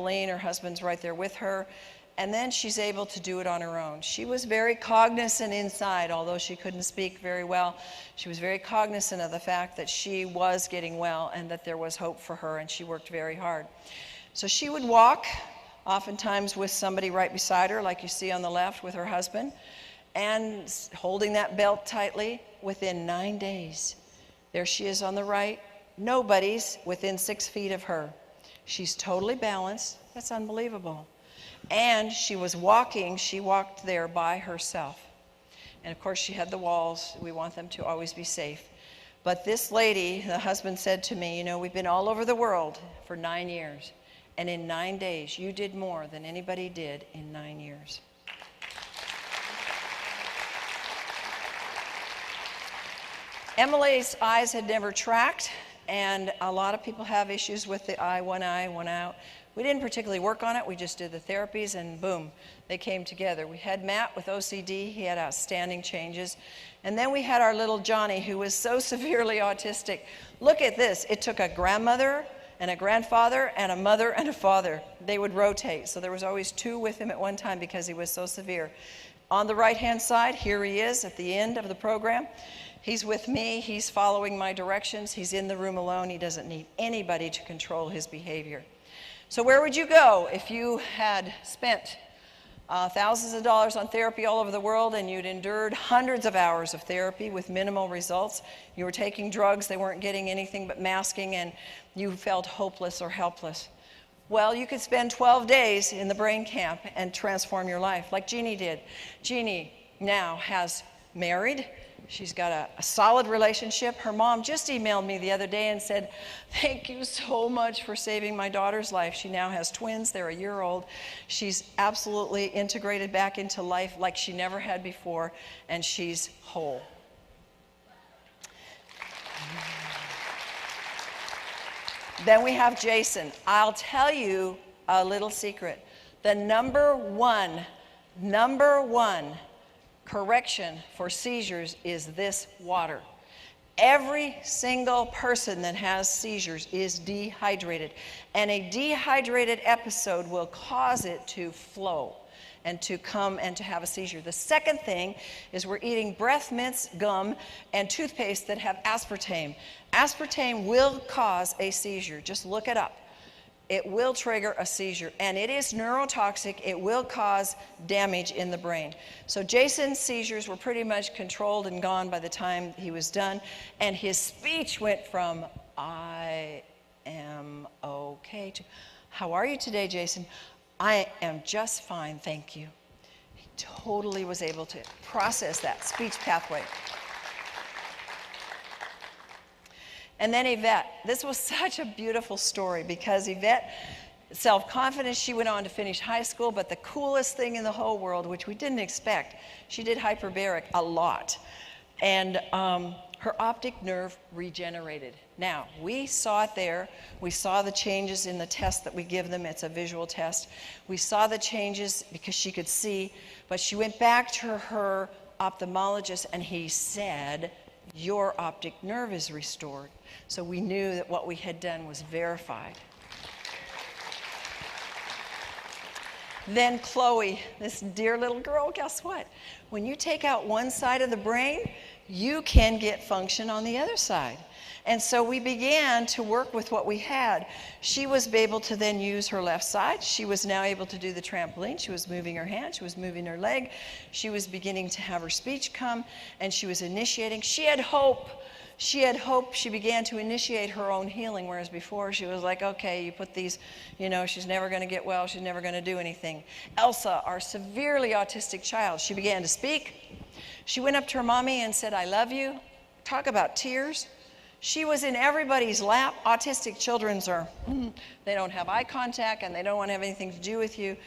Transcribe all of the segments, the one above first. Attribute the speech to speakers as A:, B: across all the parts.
A: Her husband's right there with her, and then she's able to do it on her own. She was very cognizant inside, although she couldn't speak very well. She was very cognizant of the fact that she was getting well and that there was hope for her, and she worked very hard. So she would walk, oftentimes with somebody right beside her, like you see on the left with her husband, and holding that belt tightly. Within 9 days, there she is on the right. Nobody's within 6 feet of her. She's totally balanced. That's unbelievable. And she was walking. She walked there by herself. And of course, she had the walls. We want them to always be safe. But this lady, the husband said to me, you know, we've been all over the world for 9 years. And in 9 days, you did more than anybody did in 9 years. Emily's eyes had never tracked. And a lot of people have issues with the eye, one out. We didn't particularly work on it. We just did the therapies, and boom, they came together. We had Matt with OCD. He had outstanding changes. And then we had our little Johnny, who was so severely autistic. Look at this. It took a grandmother and a grandfather and a mother and a father. They would rotate. So there was always 2 with him at one time because he was so severe. On the right-hand side, here he is at the end of the program. He's with me, he's following my directions, he's in the room alone, he doesn't need anybody to control his behavior. So where would you go if you had spent thousands of dollars on therapy all over the world and you'd endured hundreds of hours of therapy with minimal results? You were taking drugs, they weren't getting anything but masking, and you felt hopeless or helpless. Well, you could spend 12 days in the brain camp and transform your life, like Jeannie did. Jeannie now has married. She's got a solid relationship. Her mom just emailed me the other day and said, thank you so much for saving my daughter's life. She now has twins. They're a year old. She's absolutely integrated back into life like she never had before, and she's whole. Then we have Jason. I'll tell you a little secret. The number one correction for seizures is this water. Every single person that has seizures is dehydrated, and a dehydrated episode will cause it to flow and to come and to have a seizure. The second thing is we're eating breath mints, gum, and toothpaste that have aspartame. Aspartame will cause a seizure. Just look it up. It will trigger a seizure, and it is neurotoxic. It will cause damage in the brain. So Jason's seizures were pretty much controlled and gone by the time he was done, and his speech went from, I am okay, to, how are you today, Jason? I am just fine, thank you. He totally was able to process that speech pathway. And then Yvette. This was such a beautiful story because Yvette, self-confident, she went on to finish high school, but the coolest thing in the whole world, which we didn't expect, she did hyperbaric a lot. And her optic nerve regenerated. Now, we saw it there. We saw the changes in the test that we give them. It's a visual test. We saw the changes because she could see, but she went back to her ophthalmologist and he said, your optic nerve is restored. So we knew that what we had done was verified. Then Chloe, this dear little girl, guess what? When you take out one side of the brain, you can get function on the other side. And so we began to work with what we had. She was able to then use her left side. She was now able to do the trampoline. She was moving her hand. She was moving her leg. She was beginning to have her speech come, and she was initiating. She had hope. She had hope. She began to initiate her own healing, whereas before she was like, okay, you put these, you know, she's never going to get well. She's never going to do anything. Elsa, our severely autistic child, she began to speak. She went up to her mommy and said, I love you. Talk about tears. She was in everybody's lap. Autistic children they don't have eye contact and they don't want to have anything to do with you.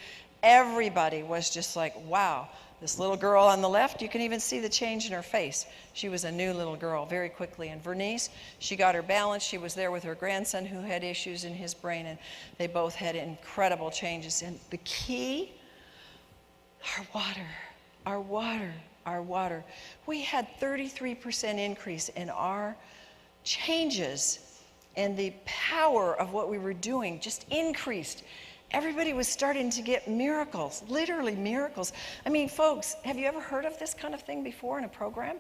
A: Everybody was just like, wow. This little girl on the left, you can even see the change in her face. She was a new little girl very quickly. And Vernice, she got her balance. She was there with her grandson who had issues in his brain, and they both had incredible changes. And the key, our water, our water, our water. We had 33% increase in our changes, and the power of what we were doing just increased. everybody was starting to get miracles, literally miracles. I mean, folks, have you ever heard of this kind of thing before in a program?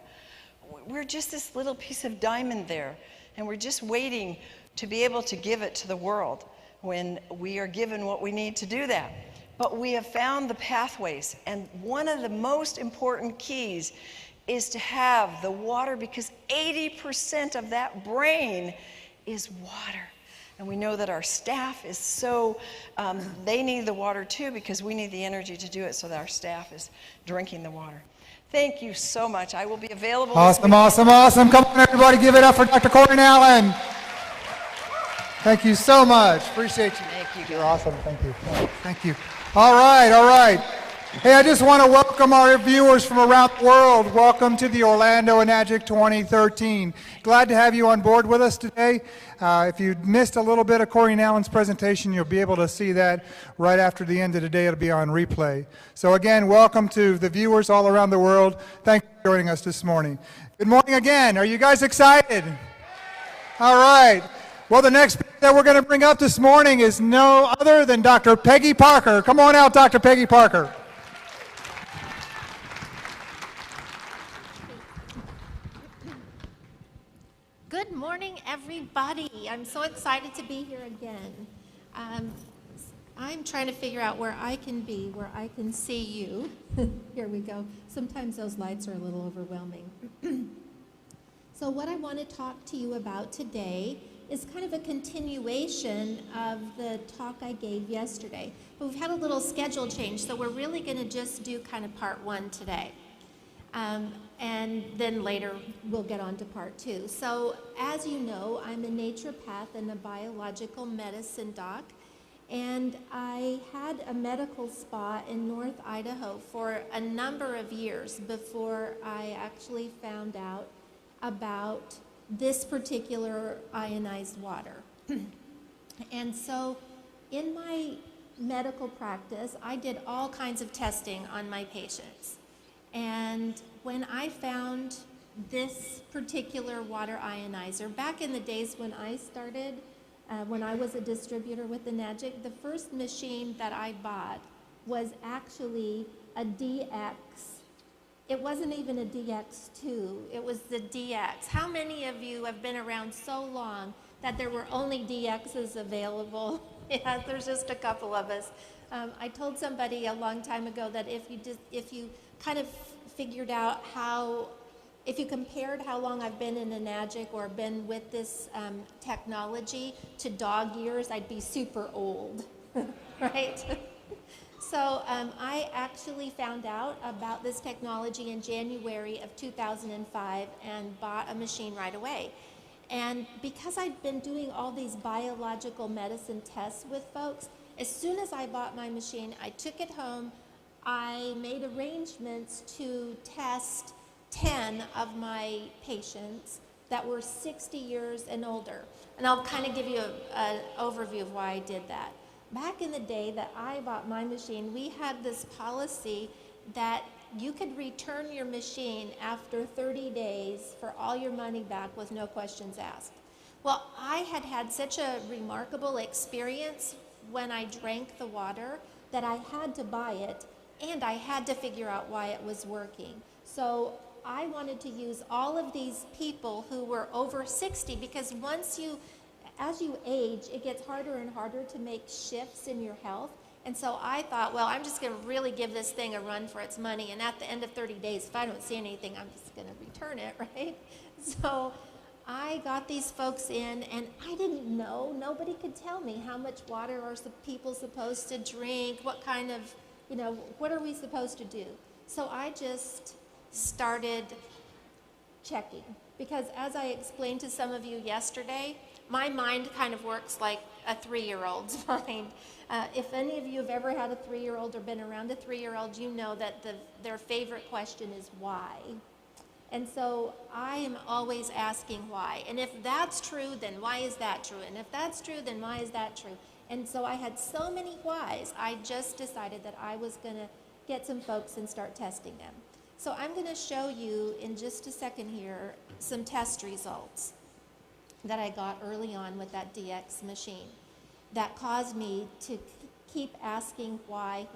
A: We're just this little piece of diamond there, and we're just waiting to be able to give it to the world when we are given what we need to do that. But we have found the pathways, and one of the most important keys is to have the water, because 80% of that brain is water. And we know that our staff is so, they need the water too, because we need the energy to do it, so that our staff is drinking the water. Thank you so much. I will be available.
B: Awesome, awesome, awesome. Come on, everybody, give it up for Dr. Courtney Allen. Thank you so much. Appreciate you.
A: Thank you.
B: You're awesome. Thank you. Thank you. All right, all right. Hey, I just want to welcome our viewers from around the world. Welcome to the Orlando Enagic 2013. Glad to have you on board with us today. If you missed a little bit of Courtney Allen's presentation, you'll be able to see that right after the end of the day. It'll be on replay. So again, welcome to the viewers all around the world. Thank you for joining us this morning. Good morning again. Are you guys excited? All right. Well, the next speaker that we're going to bring up this morning is no other than Dr. Peggy Parker. Come on out, Dr. Peggy Parker.
C: Good morning, everybody. I'm so excited to be here again. I'm trying to figure out where I can be, where I can see you. Here we go. Sometimes those lights are a little overwhelming. So what I want to talk to you about today is kind of a continuation of the talk I gave yesterday. But we've had a little schedule change, so we're really going to just do kind of part one today. And then later we'll get on to part two. So as you know, I'm a naturopath and a biological medicine doc, and I had a medical spa in North Idaho for a number of years before I actually found out about this particular ionized water. And so in my medical practice, I did all kinds of testing on my patients. And when I found this particular water ionizer, back in the days when I started, when I was a distributor with the Enagic, the first machine that I bought was actually a DX. It wasn't even a DX2, it was the DX. How many of you have been around so long that there were only DXs available? Yeah, there's just a couple of us. I told somebody a long time ago that if you kind of figured out if you compared how long I've been in Enagic or been with this technology to dog years, I'd be super old, right? So I actually found out about this technology in January of 2005 and bought a machine right away. And because I'd been doing all these biological medicine tests with folks, as soon as I bought my machine, I took it home. I made arrangements to test 10 of my patients that were 60 years and older. And I'll kind of give you an overview of why I did that. Back in the day that I bought my machine, we had this policy that you could return your machine after 30 days for all your money back with no questions asked. Well, I had had such a remarkable experience when I drank the water that I had to buy it, and I had to figure out why it was working. So I wanted to use all of these people who were over 60, because as you age, it gets harder and harder to make shifts in your health. And so I thought, well, I'm just going to really give this thing a run for its money. And at the end of 30 days, if I don't see anything, I'm just going to return it, right? So I got these folks in, and I didn't know. Nobody could tell me how much water are people supposed to drink, what kind of, what are we supposed to do? So I just started checking. Because as I explained to some of you yesterday, my mind kind of works like a 3-year-old's mind. If any of you have ever had a 3-year-old or been around a 3-year-old, you know that their favorite question is why. And so I am always asking why. And if that's true, then why is that true? And if that's true, then why is that true? And so I had so many whys, I just decided that I was going to get some folks and start testing them. So I'm going to show you in just a second here some test results that I got early on with that DX machine that caused me to keep asking why.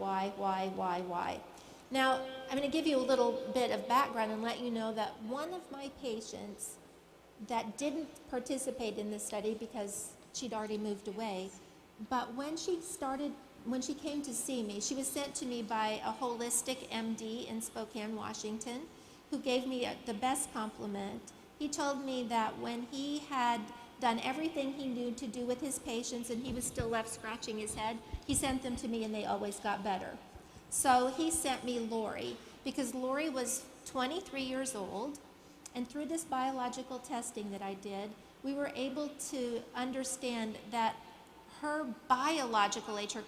C: Now, I'm going to give you a little bit of background and let you know that one of my patients that didn't participate in this study because she'd already moved away, but when she came to see me, she was sent to me by a holistic MD in Spokane, Washington, who gave me the best compliment. He told me that when he had done everything he knew to do with his patients and he was still left scratching his head, he sent them to me and they always got better. So he sent me Lori because Lori was 23 years old, and through this biological testing that I did, we were able to understand that her biological age, her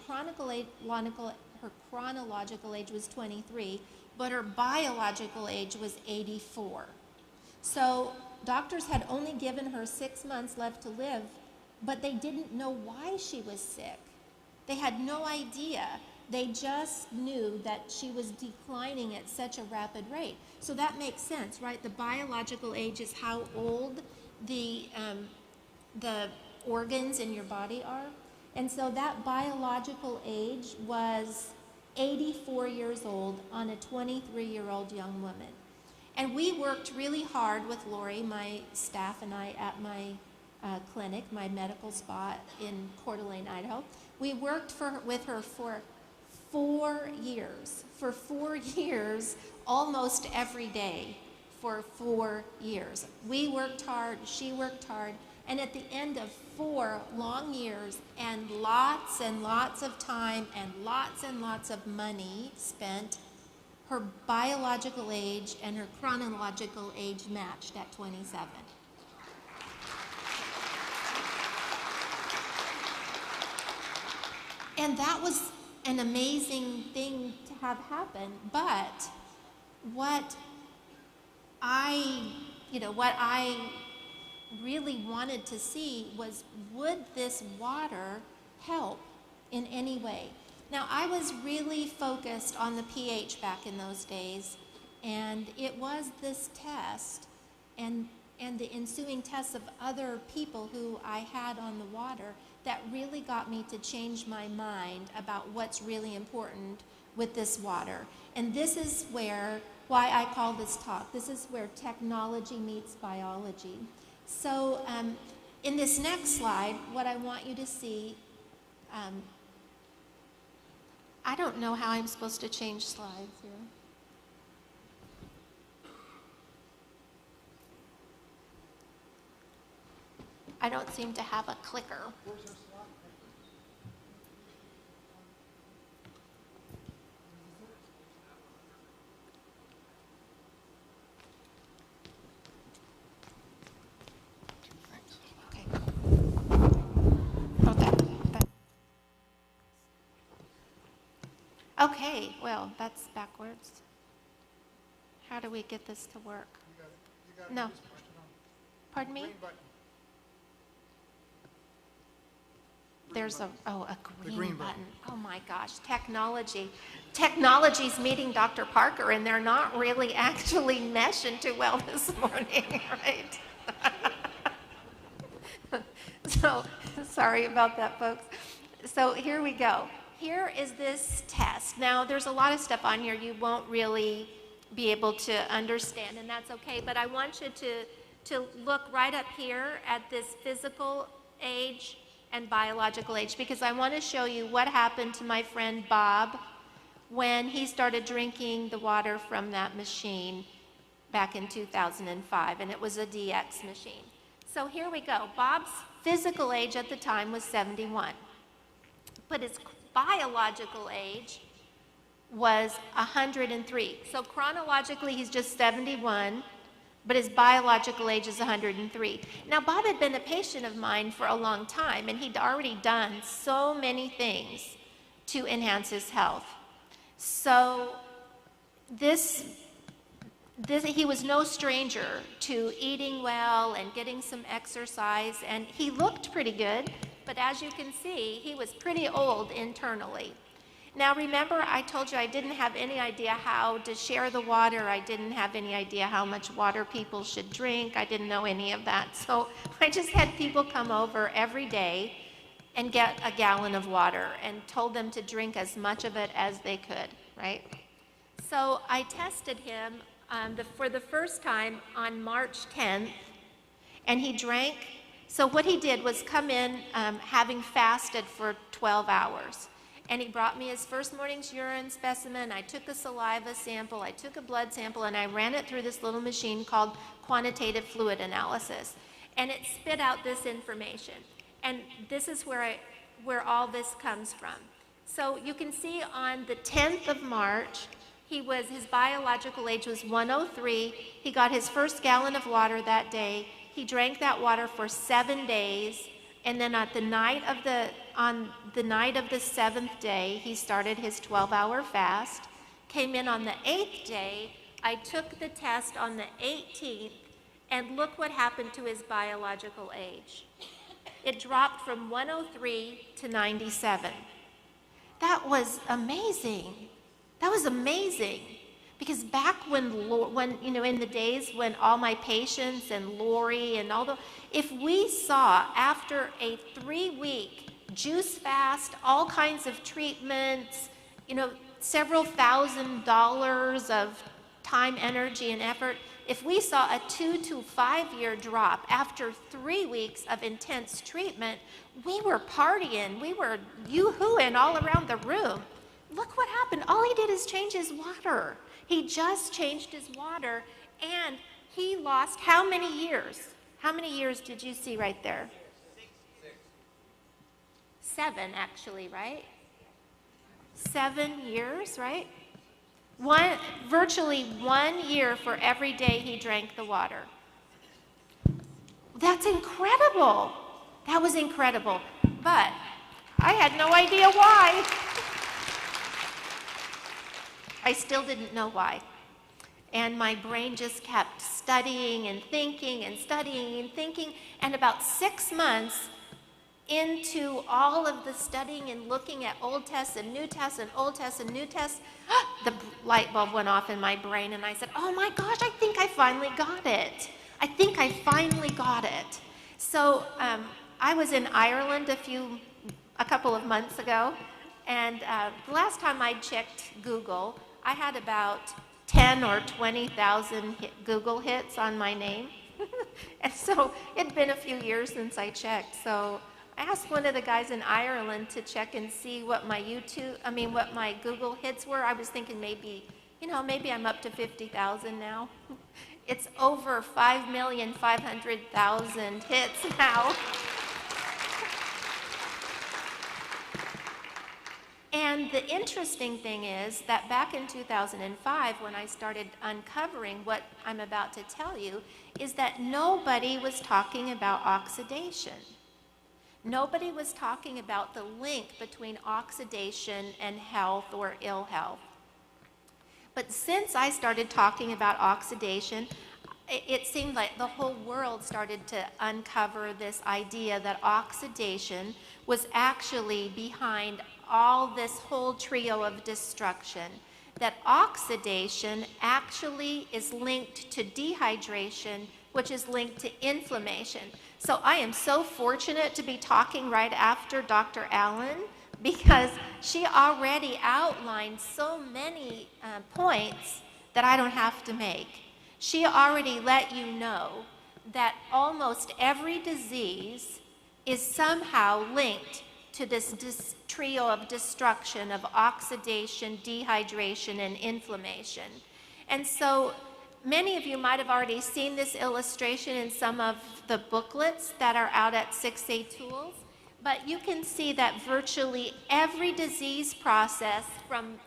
C: chronological age was 23, but her biological age was 84. So doctors had only given her 6 months left to live, but they didn't know why she was sick. They had no idea. They just knew that she was declining at such a rapid rate. So that makes sense, right? The biological age is how old the organs in your body are. And so that biological age was 84 years old on a 23-year-old young woman. And we worked really hard with Lori, my staff and I, at my clinic, my medical spa in Coeur d'Alene, Idaho. We worked with her for 4 years. For 4 years, almost every day, for 4 years. We worked hard, she worked hard, and at the end of 4 long years and lots of time and lots of money spent, her biological age and her chronological age matched at 27. And that was an amazing thing to have happen, but what I really wanted to see was, would this water help in any way? Now, I was really focused on the pH back in those days, and it was this test and the ensuing tests of other people who I had on the water that really got me to change my mind about what's really important with this water. And this is why I call this talk, this is where technology meets biology. So in this next slide, what I want you to see, I don't know how I'm supposed to change slides here. I don't seem to have a clicker. Okay. Oh, that. Okay, well, that's backwards. How do we get this to work?
B: You got
C: No.
B: Just push it on.
C: Pardon me?
B: Green button.
C: There's a green
B: green
C: button.
B: button.
C: Oh my gosh, technology. Technology's meeting Dr. Parker, and they're not really actually meshing too well this morning, right? So, sorry about that, folks. So here we go. Here is this test. Now, there's a lot of stuff on here you won't really be able to understand, and that's okay, but I want you to look right up here at this physical age and biological age, because I want to show you what happened to my friend Bob when he started drinking the water from that machine back in 2005, and it was a DX machine. So here we go. Bob's physical age at the time was 71, but his biological age was 103. So chronologically, he's just 71, but his biological age is 103. Now, Bob had been a patient of mine for a long time, and he'd already done so many things to enhance his health. So he was no stranger to eating well and getting some exercise, and he looked pretty good, but as you can see, he was pretty old internally. Now remember, I told you I didn't have any idea how to share the water. I didn't have any idea how much water people should drink. I didn't know any of that. So I just had people come over every day and get a gallon of water and told them to drink as much of it as they could, right? So I tested him for the first time on March 10th, and he drank. So what he did was come in having fasted for 12 hours. And he brought me his first morning's urine specimen. I took a saliva sample, I took a blood sample, and I ran it through this little machine called quantitative fluid analysis. And it spit out this information. And this is where all this comes from. So you can see on the 10th of March, his biological age was 103. He got his first gallon of water that day. He drank that water for 7 days. And then on the night of the 7th day, he started his 12-hour fast. Came in on the 8th day. I took the test on the 18th, and look what happened to his biological age. It dropped from 103 to 97. That was amazing. That was amazing. Because back when in the days when all my patients and Lori and if we saw after a 3-week juice fast, all kinds of treatments, several $1,000s of time, energy, and effort, if we saw a 2 to 5 year drop after 3 weeks of intense treatment, we were partying, we were yoo-hooing all around the room. Look what happened. All he did is change his water. He just changed his water, and he lost how many years? How many years did you see right there? 7, actually, right? 7 years, right? Virtually 1 year for every day he drank the water. That's incredible. That was incredible. But I had no idea why. I still didn't know why. And my brain just kept studying and thinking and studying and thinking. And about 6 months into all of the studying and looking at old tests and new tests and old tests and new tests, the light bulb went off in my brain, and I said, oh my gosh, I think I finally got it. I think I finally got it. So I was in Ireland a couple of months ago, and the last time I checked Google, I had about 10 or 20,000 Google hits on my name. And so it'd been a few years since I checked. So I asked one of the guys in Ireland to check and see what my what my Google hits were. I was thinking maybe I'm up to 50,000 now. It's over 5,500,000 hits now. And the interesting thing is that back in 2005, when I started uncovering what I'm about to tell you, is that nobody was talking about oxidation. Nobody was talking about the link between oxidation and health or ill health. But since I started talking about oxidation, it seemed like the whole world started to uncover this idea that oxidation was actually behind all this whole trio of destruction, that oxidation actually is linked to dehydration, which is linked to inflammation. So I am so fortunate to be talking right after Dr. Allen, because she already outlined so many points that I don't have to make. She already let you know that almost every disease is somehow linked to this trio of destruction of oxidation, dehydration, and inflammation. And so many of you might have already seen this illustration in some of the booklets that are out at 6A Tools, but you can see that virtually every disease process from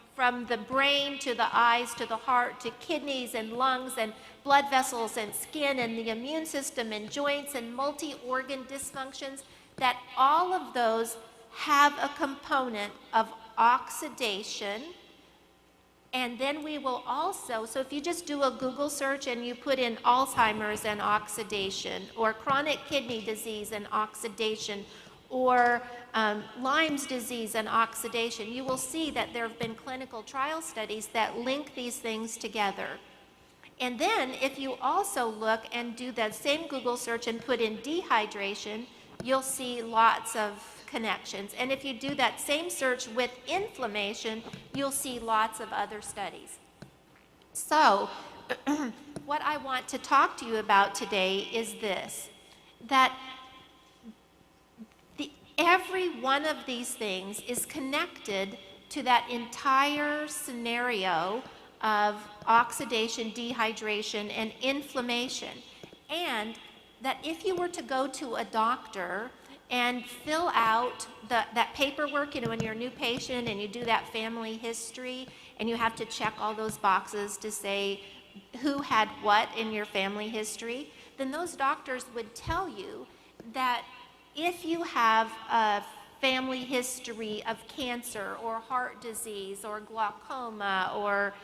C: the brain to the eyes to the heart to kidneys and lungs and blood vessels and skin and the immune system and joints and multi-organ dysfunctions, that all of those have a component of oxidation. And then we will also, so if you just do a Google search and you put in Alzheimer's and oxidation, or chronic kidney disease and oxidation, or Lyme's disease and oxidation, you will see that there have been clinical trial studies that link these things together. And then if you also look and do that same Google search and put in dehydration, you'll see lots of connections. And if you do that same search with inflammation, you'll see lots of other studies. So what I want to talk to you about today is this, that every one of these things is connected to that entire scenario of oxidation, dehydration, and inflammation. And that if you were to go to a doctor and fill out that paperwork, when you're a new patient and you do that family history and you have to check all those boxes to say who had what in your family history, then those doctors would tell you that if you have a family history of cancer or heart disease or glaucoma or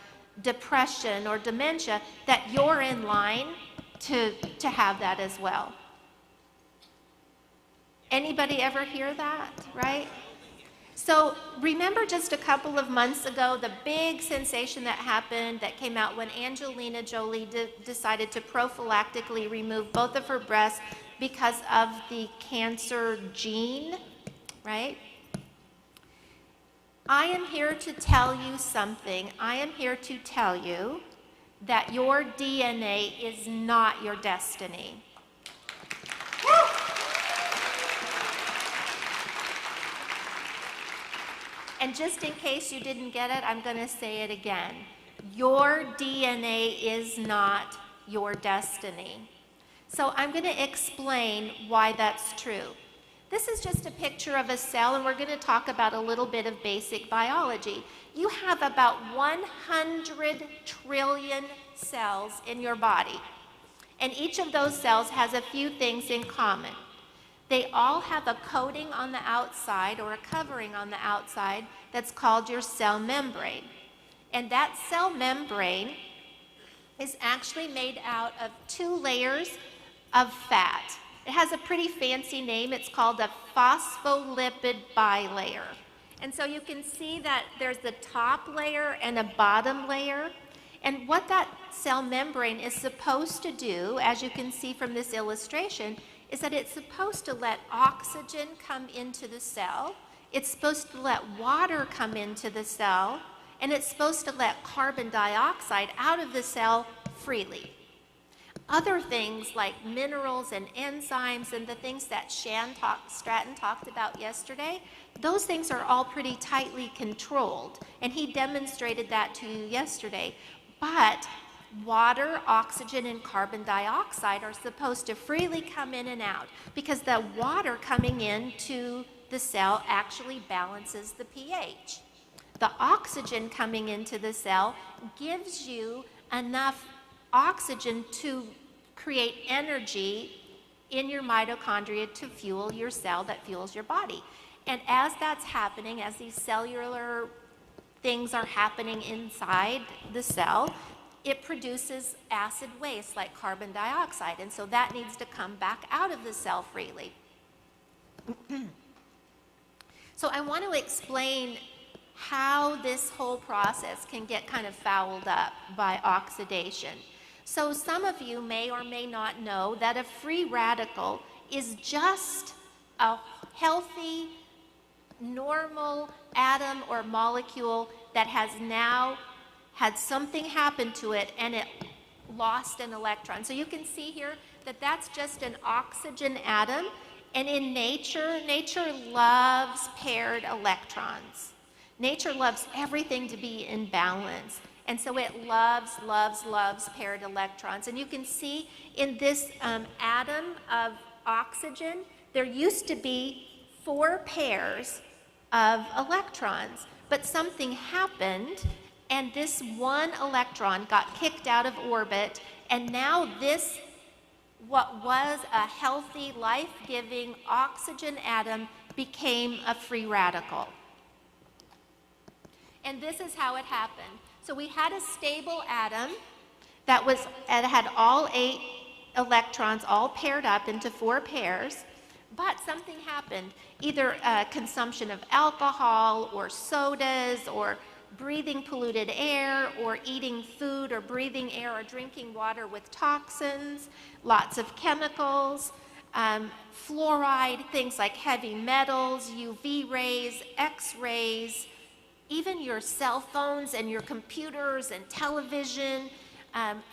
C: depression or dementia, that you're in line to have that as well. Anybody ever hear that, right? So remember just a couple of months ago, the big sensation that happened that came out when Angelina Jolie decided to prophylactically remove both of her breasts because of the cancer gene, right? I am here to tell you something. I am here to tell you that your DNA is not your destiny. And just in case you didn't get it, I'm going to say it again. Your DNA is not your destiny. So I'm going to explain why that's true. This is just a picture of a cell, and we're going to talk about a little bit of basic biology. You have about 100 trillion cells in your body, and each of those cells has a few things in common. They all have a coating on the outside or a covering on the outside that's called your cell membrane. And that cell membrane is actually made out of 2 layers of fat. It has a pretty fancy name. It's called a phospholipid bilayer. And so you can see that there's the top layer and a bottom layer. And what that cell membrane is supposed to do, as you can see from this illustration, is that it's supposed to let oxygen come into the cell, it's supposed to let water come into the cell, and it's supposed to let carbon dioxide out of the cell freely. Other things like minerals and enzymes and the things that Stratton talked about yesterday, those things are all pretty tightly controlled, and he demonstrated that to you yesterday. But water, oxygen, and carbon dioxide are supposed to freely come in and out because the water coming into the cell actually balances the pH. The oxygen coming into the cell gives you enough oxygen to create energy in your mitochondria to fuel your cell that fuels your body. And as that's happening, as these cellular things are happening inside the cell, it produces acid waste like carbon dioxide, and so that needs to come back out of the cell freely. So I want to explain how this whole process can get kind of fouled up by oxidation. So some of you may or may not know that a free radical is just a healthy, normal atom or molecule that has now had something happen to it and it lost an electron. So you can see here that that's just an oxygen atom, and in nature loves paired electrons. Nature loves everything to be in balance, and so it loves paired electrons. And you can see in this atom of oxygen, there used to be 4 pairs of electrons, but something happened and this one electron got kicked out of orbit, and now this, what was a healthy, life-giving oxygen atom, became a free radical. And this is how it happened. So we had a stable atom that had all 8 electrons all paired up into 4 pairs, but something happened. Either consumption of alcohol or sodas or breathing polluted air or eating food or breathing air or drinking water with toxins, lots of chemicals. fluoride, things like heavy metals, UV rays, X-rays, even your cell phones and your computers and television,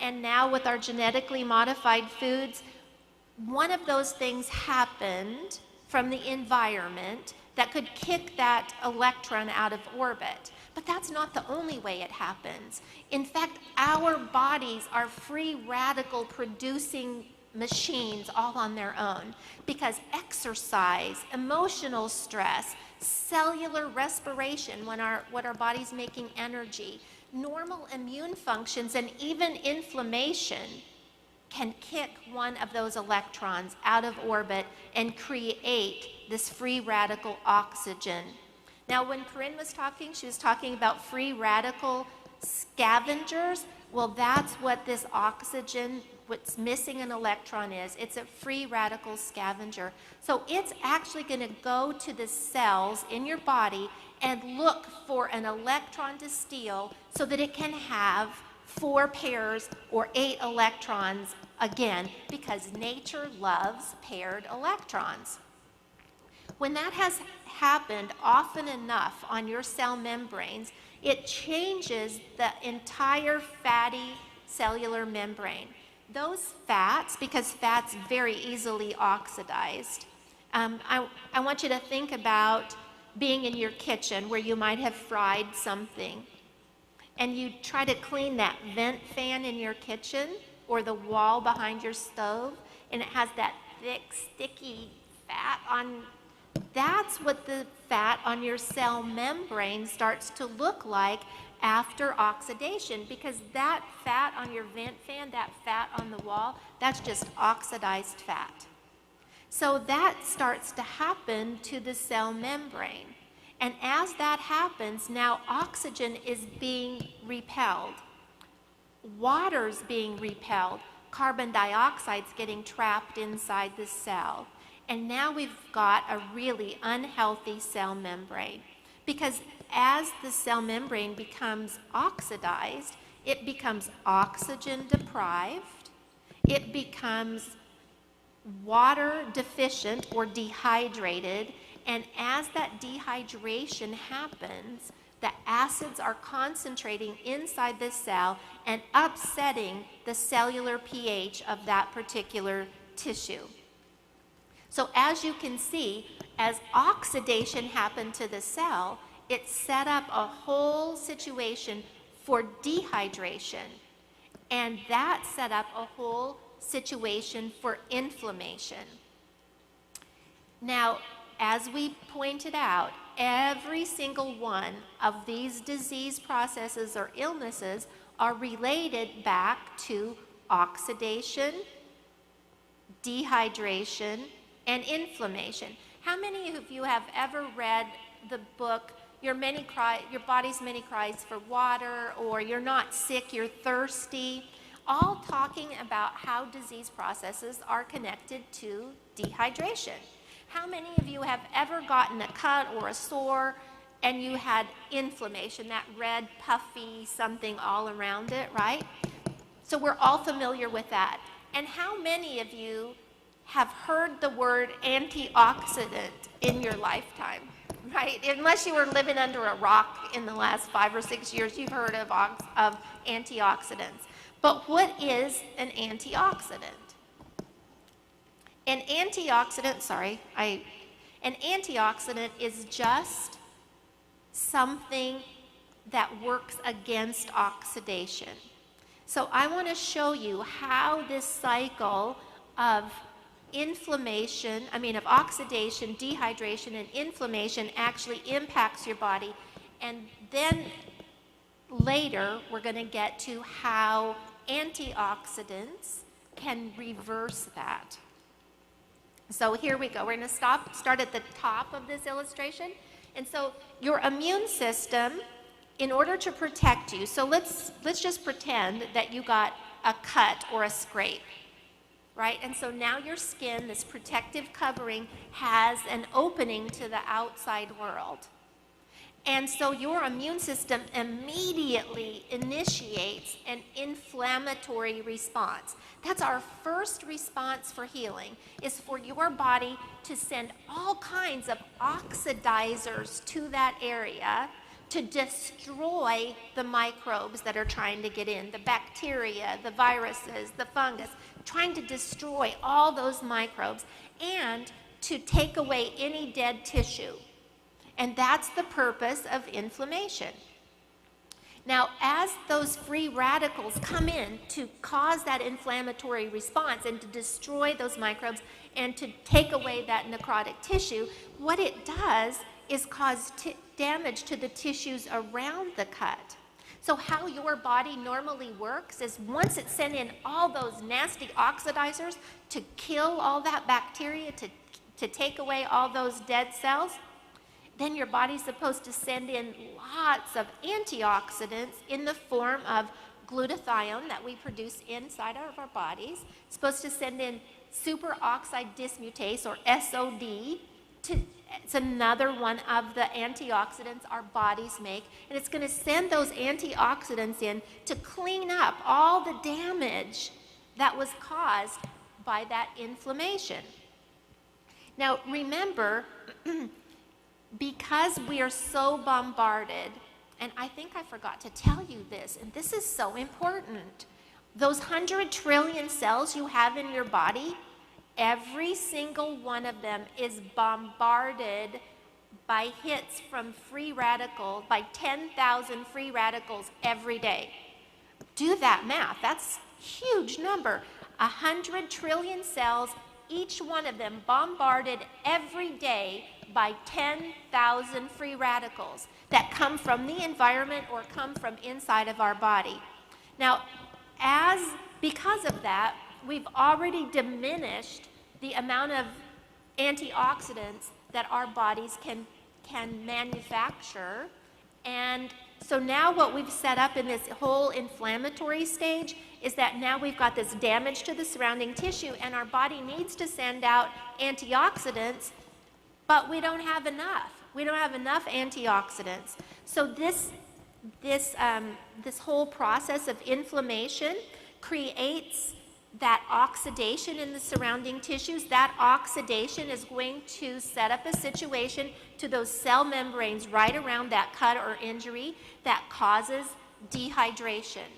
C: and now with our genetically modified foods, one of those things happened from the environment that could kick that electron out of orbit. But that's not the only way it happens. In fact, our bodies are free radical producing machines all on their own, because exercise, emotional stress, cellular respiration, when our body's making energy, normal immune functions, and even inflammation can kick one of those electrons out of orbit and create this free radical oxygen. Now, when Corinne was talking, she was talking about free radical scavengers. Well, that's what this oxygen, what's missing an electron is. It's a free radical scavenger. So it's actually going to go to the cells in your body and look for an electron to steal so that it can have 4 pairs or 8 electrons again, because nature loves paired electrons. When that has happened often enough on your cell membranes, it changes the entire fatty cellular membrane. Those fats, because fat's very easily oxidized, I want you to think about being in your kitchen where you might have fried something, and you try to clean that vent fan in your kitchen or the wall behind your stove, and it has that thick, sticky fat on. That's what the fat on your cell membrane starts to look like after oxidation, because that fat on your vent fan, that fat on the wall, that's just oxidized fat. So that starts to happen to the cell membrane. And as that happens, now oxygen is being repelled. Water's being repelled. Carbon dioxide's getting trapped inside the cell. And now we've got a really unhealthy cell membrane, because as the cell membrane becomes oxidized, it becomes oxygen deprived, it becomes water deficient or dehydrated, and as that dehydration happens, the acids are concentrating inside the cell and upsetting the cellular pH of that particular tissue. So as you can see, as oxidation happened to the cell, it set up a whole situation for dehydration, and that set up a whole situation for inflammation. Now, as we pointed out, every single one of these disease processes or illnesses are related back to oxidation, dehydration, and inflammation. How many of you have ever read the book, Your Body's Many Cries for Water, or You're Not Sick, You're Thirsty? All talking about how disease processes are connected to dehydration. How many of you have ever gotten a cut or a sore and you had inflammation, that red, puffy something all around it, right? So we're all familiar with that. And how many of you have heard the word antioxidant in your lifetime, right? Unless you were living under a rock in the last 5 or 6 years, you've heard of antioxidants. But what is an antioxidant? An antioxidant is just something that works against oxidation. So I want to show you how this cycle of oxidation, dehydration, and inflammation actually impacts your body. And then later, we're going to get to how antioxidants can reverse that. So here we go. We're going to start at the top of this illustration. And so your immune system, in order to protect you, so let's just pretend that you got a cut or a scrape, right? And so now your skin, this protective covering, has an opening to the outside world. And so your immune system immediately initiates an inflammatory response. That's our first response for healing, is for your body to send all kinds of oxidizers to that area to destroy the microbes that are trying to get in, the bacteria, the viruses, the fungus, trying to destroy all those microbes and to take away any dead tissue. And that's the purpose of inflammation. Now, as those free radicals come in to cause that inflammatory response and to destroy those microbes and to take away that necrotic tissue, what it does is cause damage to the tissues around the cut. So how your body normally works is once it sends in all those nasty oxidizers to kill all that bacteria, to take away all those dead cells, then your body's supposed to send in lots of antioxidants in the form of glutathione that we produce inside of our bodies. It's supposed to send in superoxide dismutase, or SOD. It's another one of the antioxidants our bodies make, and it's going to send those antioxidants in to clean up all the damage that was caused by that inflammation. Now, remember, because we are so bombarded, and I think I forgot to tell you this, and this is so important. Those 100 trillion cells you have in your body, every single one of them is bombarded by hits from free radicals, by 10,000 free radicals every day. Do that math. That's a huge number. 100 trillion cells, each one of them bombarded every day by 10,000 free radicals that come from the environment or come from inside of our body. Now, because of that, we've already diminished the amount of antioxidants that our bodies can manufacture. And so now what we've set up in this whole inflammatory stage is that now we've got this damage to the surrounding tissue, and our body needs to send out antioxidants, but we don't have enough. We don't have enough antioxidants. So this whole process of inflammation creates that oxidation in the surrounding tissues. That oxidation is going to set up a situation to those cell membranes right around that cut or injury that causes dehydration.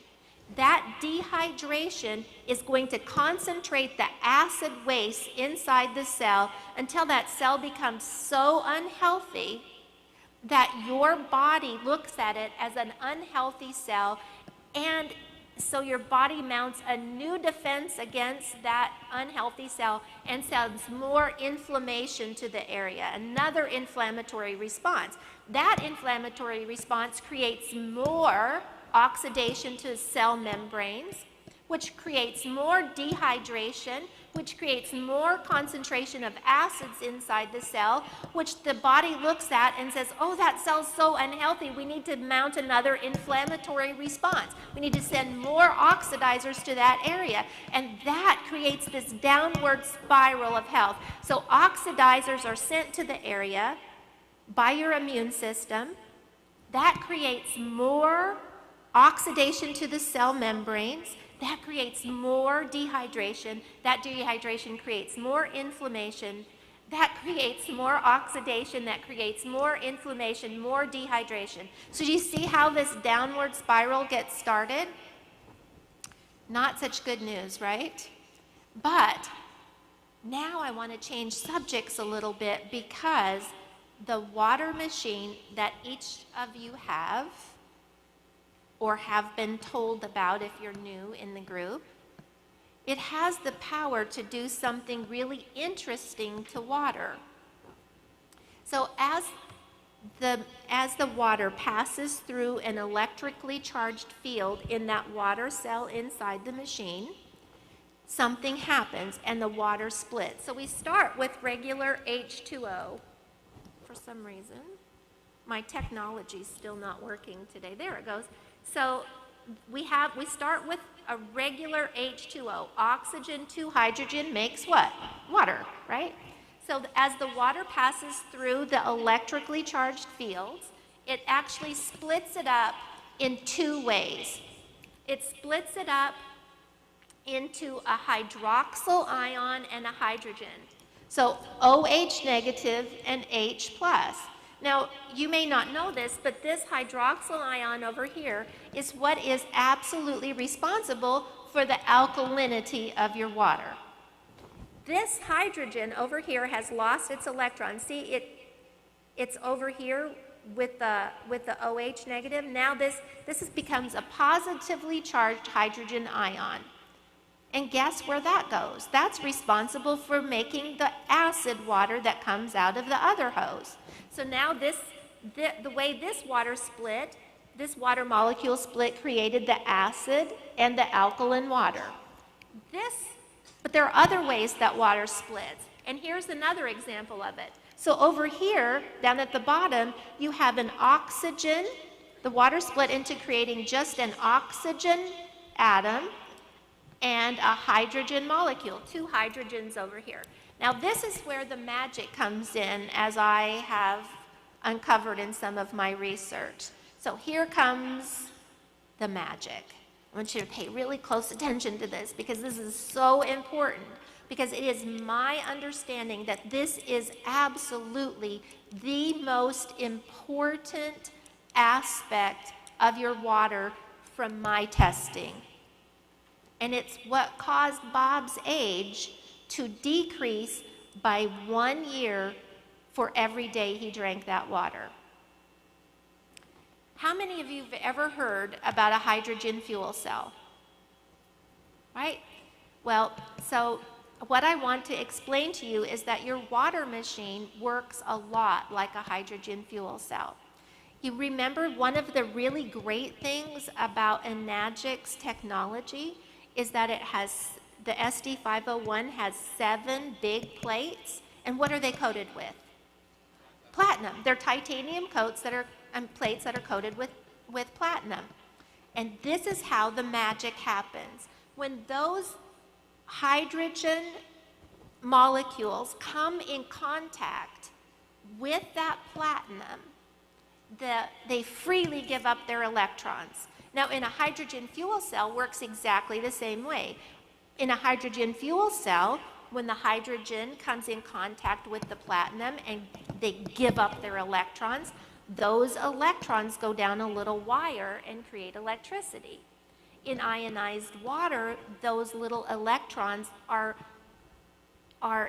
C: That dehydration is going to concentrate the acid waste inside the cell until that cell becomes so unhealthy that your body looks at it as an unhealthy cell, and so your body mounts a new defense against that unhealthy cell and sends more inflammation to the area, another inflammatory response. That inflammatory response creates more oxidation to cell membranes, which creates more dehydration, which creates more concentration of acids inside the cell, which the body looks at and says, oh, that cell's so unhealthy, we need to mount another inflammatory response. We need to send more oxidizers to that area. And that creates this downward spiral of health. So oxidizers are sent to the area by your immune system. That creates more oxidation to the cell membranes. That creates more dehydration. That dehydration creates more inflammation. That creates more oxidation. That creates more inflammation, more dehydration. So do you see how this downward spiral gets started? Not such good news, right? But now I want to change subjects a little bit, because the water machine that each of you have, or have been told about if you're new in the group, it has the power to do something really interesting to water. So as the water passes through an electrically charged field in that water cell inside the machine, something happens and the water splits. So we start with regular H2O. For some reason, my technology's still not working today. There it goes. So we start with a regular H2O. Oxygen to hydrogen makes what? Water, right? So as the water passes through the electrically charged fields it actually splits it up in two ways. It splits it up into a hydroxyl ion and a hydrogen. So OH negative and H plus. Now, you may not know this, but this hydroxyl ion over here is what is absolutely responsible for the alkalinity of your water. This hydrogen over here has lost its electron. See, it's over here with the OH negative. Now this becomes a positively charged hydrogen ion. And guess where that goes? That's responsible for making the acid water that comes out of the other hose. So now the way this water split, this water molecule split created the acid and the alkaline water. But there are other ways that water splits. And here's another example of it. So over here, down at the bottom, you have an oxygen. The water split into creating just an oxygen atom and a hydrogen molecule, two hydrogens over here. Now this is where the magic comes in, as I have uncovered in some of my research. So here comes the magic. I want you to pay really close attention to this because this is so important, because it is my understanding that this is absolutely the most important aspect of your water from my testing. And it's what caused Bob's age to decrease by 1 year for every day he drank that water. How many of you have ever heard about a hydrogen fuel cell? Right? Well, so what I want to explain to you is that your water machine works a lot like a hydrogen fuel cell. You remember one of the really great things about Enagic's technology is that it has, the SD501 has 7 big plates, and what are they coated with? Platinum. They're titanium coats that are, plates that are coated with platinum. And this is how the magic happens. When those hydrogen molecules come in contact with that platinum, they freely give up their electrons. Now, in a hydrogen fuel cell works exactly the same way. In a hydrogen fuel cell, when the hydrogen comes in contact with the platinum and they give up their electrons, those electrons go down a little wire and create electricity. In ionized water, those little electrons are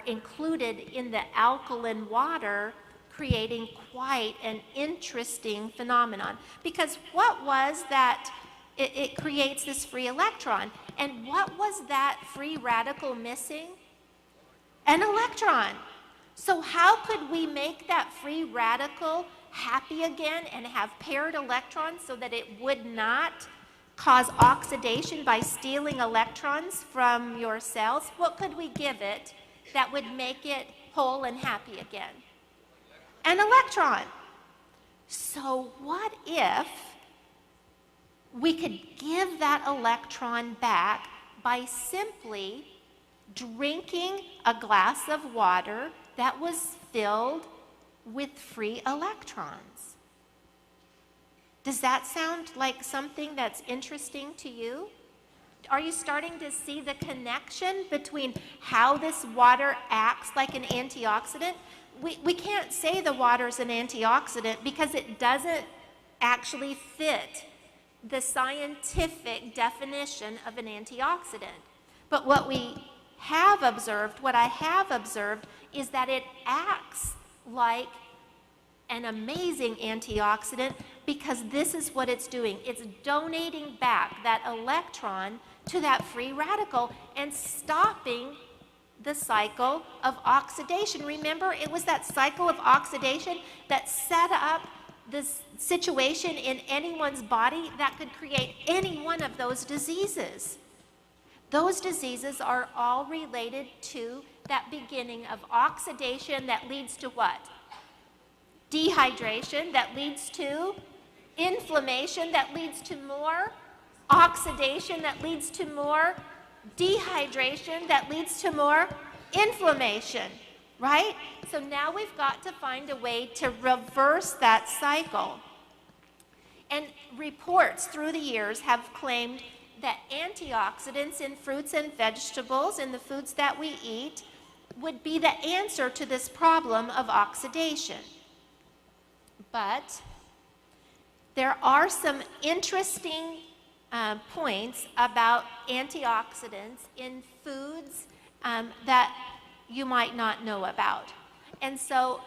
C: included in the alkaline water, creating quite an interesting phenomenon. Because what was that? It creates this free electron. And what was that free radical missing? An electron. So how could we make that free radical happy again and have paired electrons so that it would not cause oxidation by stealing electrons from your cells? What could we give it that would make it whole and happy again? An electron. So what if we could give that electron back by simply drinking a glass of water that was filled with free electrons? Does that sound like something that's interesting to you? Are you starting to see the connection between how this water acts like an antioxidant? We can't say the water's an antioxidant because it doesn't actually fit the scientific definition of an antioxidant. But what I have observed is that it acts like an amazing antioxidant because this is what it's doing. It's donating back that electron to that free radical and stopping the cycle of oxidation. Remember, it was that cycle of oxidation that set up this situation in anyone's body that could create any one of those diseases. Those diseases are all related to that beginning of oxidation that leads to what? Dehydration that leads to inflammation that leads to more oxidation that leads to more dehydration that leads to more inflammation, right? So now we've got to find a way to reverse that cycle. And reports through the years have claimed that antioxidants in fruits and vegetables, in the foods that we eat, would be the answer to this problem of oxidation. But there are some interesting points about antioxidants in foods that you might not know about. And so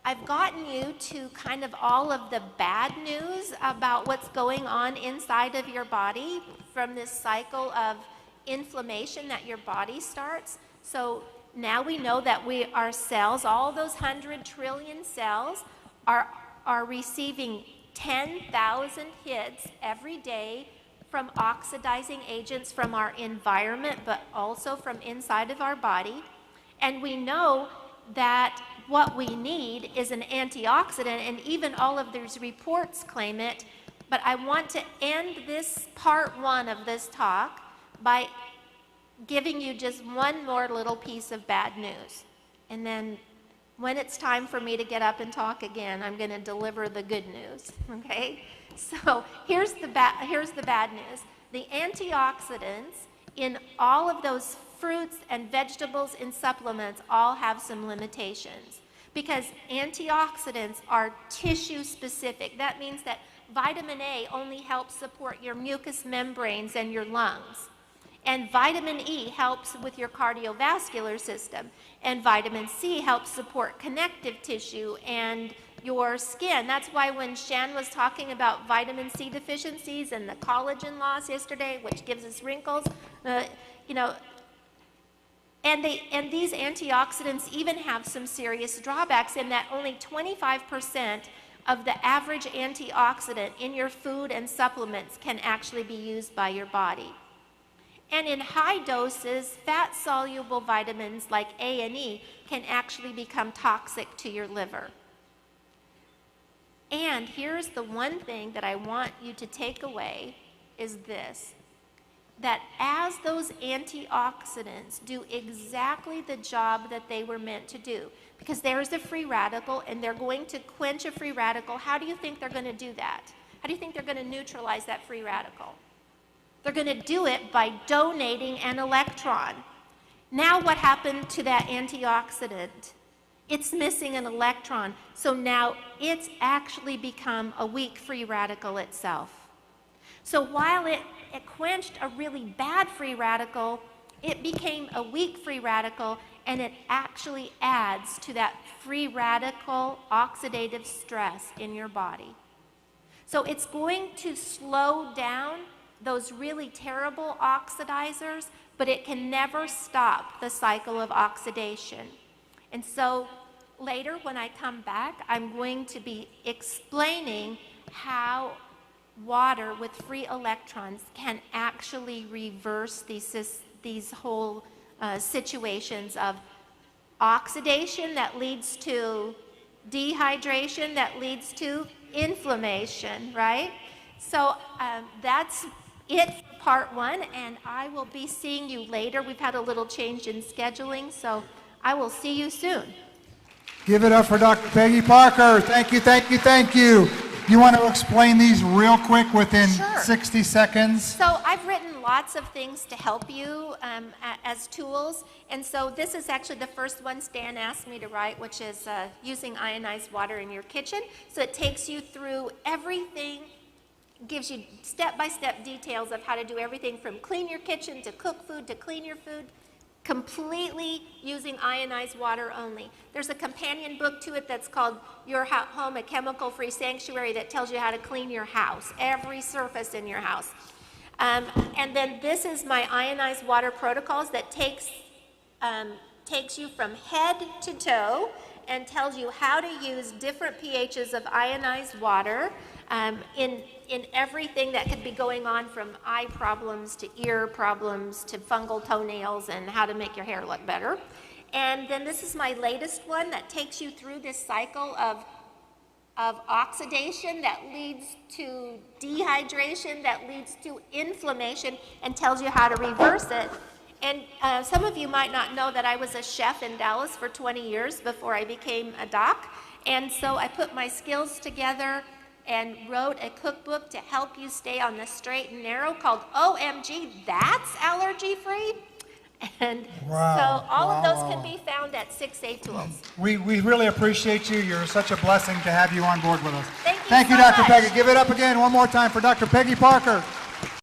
C: I've gotten you to kind of all of the bad news about what's going on inside of your body from this cycle of inflammation that your body starts. So now we know that our cells, all those 100 trillion cells, are receiving 10,000 hits every day from oxidizing agents from our environment, but also from inside of our body. And we know that what we need is an antioxidant, and even all of these reports claim it. But I want to end this part one of this talk by giving you just one more little piece of bad news. And then when it's time for me to get up and talk again, I'm going to deliver the good news, okay? So here's the bad news. The antioxidants in all of those fruits and vegetables and supplements all have some limitations, because antioxidants are tissue specific. That means that vitamin A only helps support your mucous membranes and your lungs. And vitamin E helps with your cardiovascular system. And vitamin C helps support connective tissue and your skin. That's why when Shan was talking about vitamin C deficiencies and the collagen loss yesterday, which gives us wrinkles, and these antioxidants even have some serious drawbacks in that only 25% of the average antioxidant in your food and supplements can actually be used by your body. And in high doses, fat-soluble vitamins like A and E can actually become toxic to your liver. And here's the one thing that I want you to take away is this, that as those antioxidants do exactly the job that they were meant to do, because there is a free radical and they're going to quench a free radical, how do you think they're going to do that? How do you think they're going to neutralize that free radical? They're going to do it by donating an electron. Now what happened to that antioxidant? It's missing an electron, so now it's actually become a weak free radical itself. So while it quenched a really bad free radical, it became a weak free radical, and it actually adds to that free radical oxidative stress in your body. So it's going to slow down those really terrible oxidizers, but it can never stop the cycle of oxidation. And so later when I come back, I'm going to be explaining how water with free electrons can actually reverse these whole situations of oxidation that leads to dehydration, that leads to inflammation, right? So that's it for part one, and I will be seeing you later. We've had a little change in scheduling, so I will see you soon.
B: Give it up for Dr. Peggy Parker. Thank you, thank you, thank you. You want to explain these real quick within 60 seconds?
C: So I've written lots of things to help you as tools, and so this is actually the first one Stan asked me to write, which is using ionized water in your kitchen. So it takes you through everything, gives you step-by-step details of how to do everything from clean your kitchen to cook food to clean your food, completely using ionized water only. There's a companion book to it that's called Your Home, a Chemical-Free Sanctuary, that tells you how to clean your house, every surface in your house. And then this is my ionized water protocols that takes you from head to toe and tells you how to use different pHs of ionized water in everything that could be going on, from eye problems to ear problems to fungal toenails and how to make your hair look better. And then this is my latest one that takes you through this cycle of oxidation that leads to dehydration, that leads to inflammation, and tells you how to reverse it. And some of you might not know that I was a chef in Dallas for 20 years before I became a doc. And so I put my skills together and wrote a cookbook to help you stay on the straight and narrow called OMG, That's Allergy Free. And
B: Wow,
C: so all of those
B: wow.
C: can be found at 6A Tools.
B: We really appreciate you. You're such a blessing to have you on board with us.
C: Thank you so
B: Dr.
C: much.
B: Peggy. Give it up again one more time for Dr. Peggy Parker.